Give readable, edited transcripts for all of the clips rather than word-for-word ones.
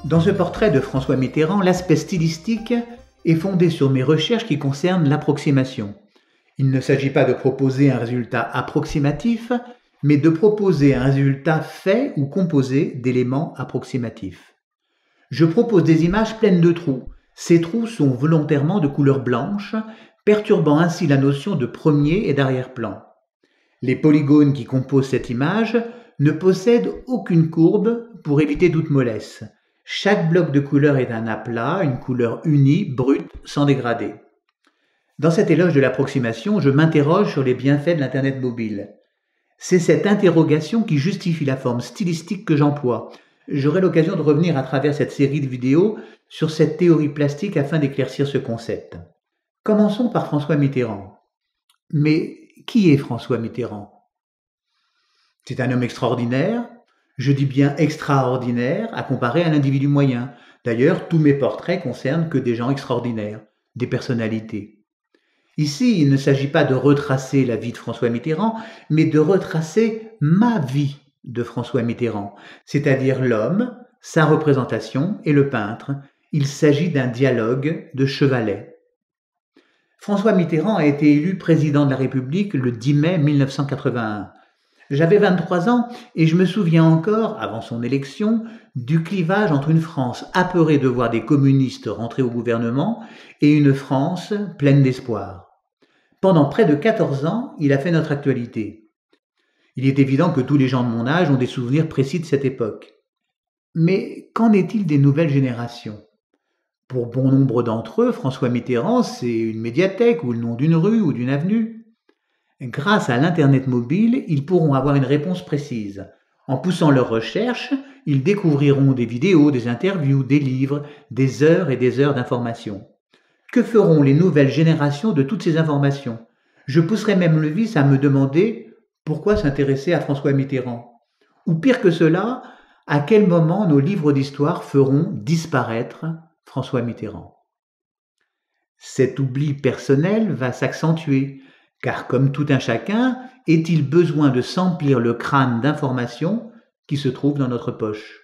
Dans ce portrait de François Mitterrand, l'aspect stylistique est fondé sur mes recherches qui concernent l'approximation. Il ne s'agit pas de proposer un résultat approximatif, mais de proposer un résultat fait ou composé d'éléments approximatifs. Je propose des images pleines de trous. Ces trous sont volontairement de couleur blanche, perturbant ainsi la notion de premier et d'arrière-plan. Les polygones qui composent cette image ne possèdent aucune courbe pour éviter toute mollesse. Chaque bloc de couleur est un aplat, une couleur unie, brute, sans dégradé. Dans cet éloge de l'approximation, je m'interroge sur les bienfaits de l'Internet mobile. C'est cette interrogation qui justifie la forme stylistique que j'emploie. J'aurai l'occasion de revenir à travers cette série de vidéos sur cette théorie plastique afin d'éclaircir ce concept. Commençons par François Mitterrand. Mais qui est François Mitterrand? C'est un homme extraordinaire, je dis bien extraordinaire, à comparer à l'individu moyen. D'ailleurs, tous mes portraits concernent que des gens extraordinaires, des personnalités. Ici, il ne s'agit pas de retracer la vie de François Mitterrand, mais de retracer ma vie de François Mitterrand, c'est-à-dire l'homme, sa représentation et le peintre. Il s'agit d'un dialogue de chevalet. François Mitterrand a été élu président de la République le 10 mai 1981. J'avais 23 ans et je me souviens encore, avant son élection, du clivage entre une France apeurée de voir des communistes rentrer au gouvernement et une France pleine d'espoir. Pendant près de 14 ans, il a fait notre actualité. Il est évident que tous les gens de mon âge ont des souvenirs précis de cette époque. Mais qu'en est-il des nouvelles générations? Pour bon nombre d'entre eux, François Mitterrand, c'est une médiathèque ou le nom d'une rue ou d'une avenue. Grâce à l'Internet mobile, ils pourront avoir une réponse précise. En poussant leurs recherches, ils découvriront des vidéos, des interviews, des livres, des heures et des heures d'informations. Que feront les nouvelles générations de toutes ces informations? Je pousserai même le vice à me demander pourquoi s'intéresser à François Mitterrand? Ou pire que cela, à quel moment nos livres d'histoire feront disparaître François Mitterrand? Cet oubli personnel va s'accentuer, car comme tout un chacun, est-il besoin de s'emplir le crâne d'informations qui se trouvent dans notre poche?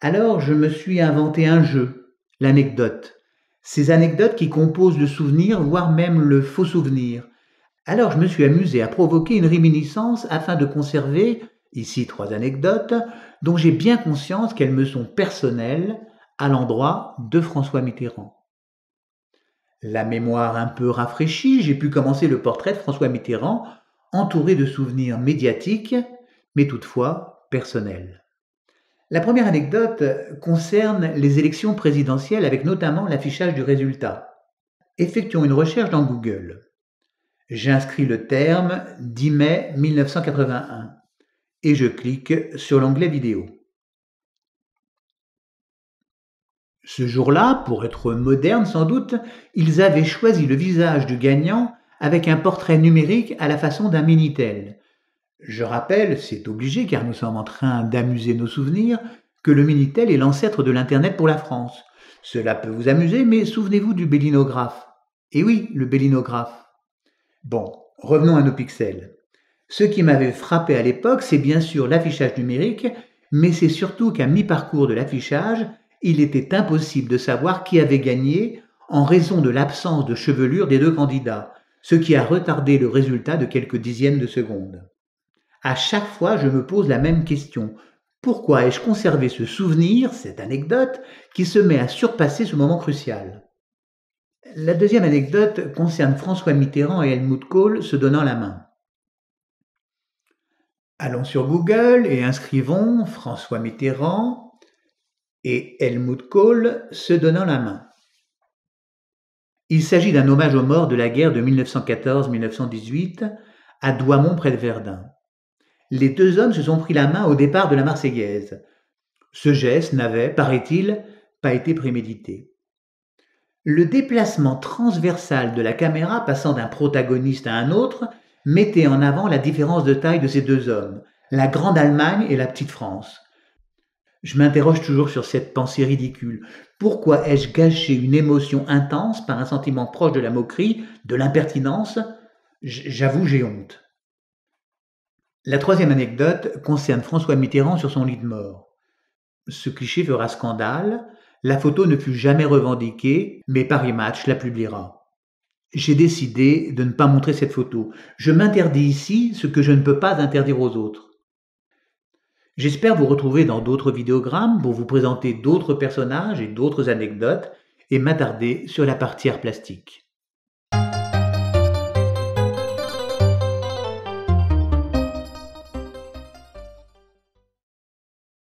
Alors je me suis inventé un jeu, l'anecdote. Ces anecdotes qui composent le souvenir, voire même le faux souvenir. Alors je me suis amusé à provoquer une réminiscence afin de conserver, ici 3 anecdotes, dont j'ai bien conscience qu'elles me sont personnelles à l'endroit de François Mitterrand. La mémoire un peu rafraîchie, j'ai pu commencer le portrait de François Mitterrand entouré de souvenirs médiatiques, mais toutefois personnels. La première anecdote concerne les élections présidentielles avec notamment l'affichage du résultat. Effectuons une recherche dans Google. J'inscris le terme 10 mai 1981 et je clique sur l'onglet vidéo. Ce jour-là, pour être moderne sans doute, ils avaient choisi le visage du gagnant avec un portrait numérique à la façon d'un Minitel. Je rappelle, c'est obligé car nous sommes en train d'amuser nos souvenirs, que le Minitel est l'ancêtre de l'Internet pour la France. Cela peut vous amuser, mais souvenez-vous du bélinographe. Et oui, le bélinographe. Bon, revenons à nos pixels. Ce qui m'avait frappé à l'époque, c'est bien sûr l'affichage numérique, mais c'est surtout qu'à mi-parcours de l'affichage, il était impossible de savoir qui avait gagné en raison de l'absence de chevelure des 2 candidats, ce qui a retardé le résultat de quelques dixièmes de seconde. À chaque fois, je me pose la même question. Pourquoi ai-je conservé ce souvenir, cette anecdote, qui se met à surpasser ce moment crucial? La deuxième anecdote concerne François Mitterrand et Helmut Kohl se donnant la main. Allons sur Google et inscrivons François Mitterrand et Helmut Kohl se donnant la main. Il s'agit d'un hommage aux morts de la guerre de 1914-1918 à Douaumont près de Verdun. Les 2 hommes se sont pris la main au départ de la Marseillaise. Ce geste n'avait, paraît-il, pas été prémédité. Le déplacement transversal de la caméra passant d'un protagoniste à un autre mettait en avant la différence de taille de ces 2 hommes, la grande Allemagne et la petite France. Je m'interroge toujours sur cette pensée ridicule. Pourquoi ai-je gâché une émotion intense par un sentiment proche de la moquerie, de l'impertinence? J'avoue, j'ai honte. La troisième anecdote concerne François Mitterrand sur son lit de mort. Ce cliché fera scandale, la photo ne fut jamais revendiquée, mais Paris Match la publiera. J'ai décidé de ne pas montrer cette photo. Je m'interdis ici ce que je ne peux pas interdire aux autres. J'espère vous retrouver dans d'autres vidéogrammes pour vous présenter d'autres personnages et d'autres anecdotes et m'attarder sur la partie art plastique.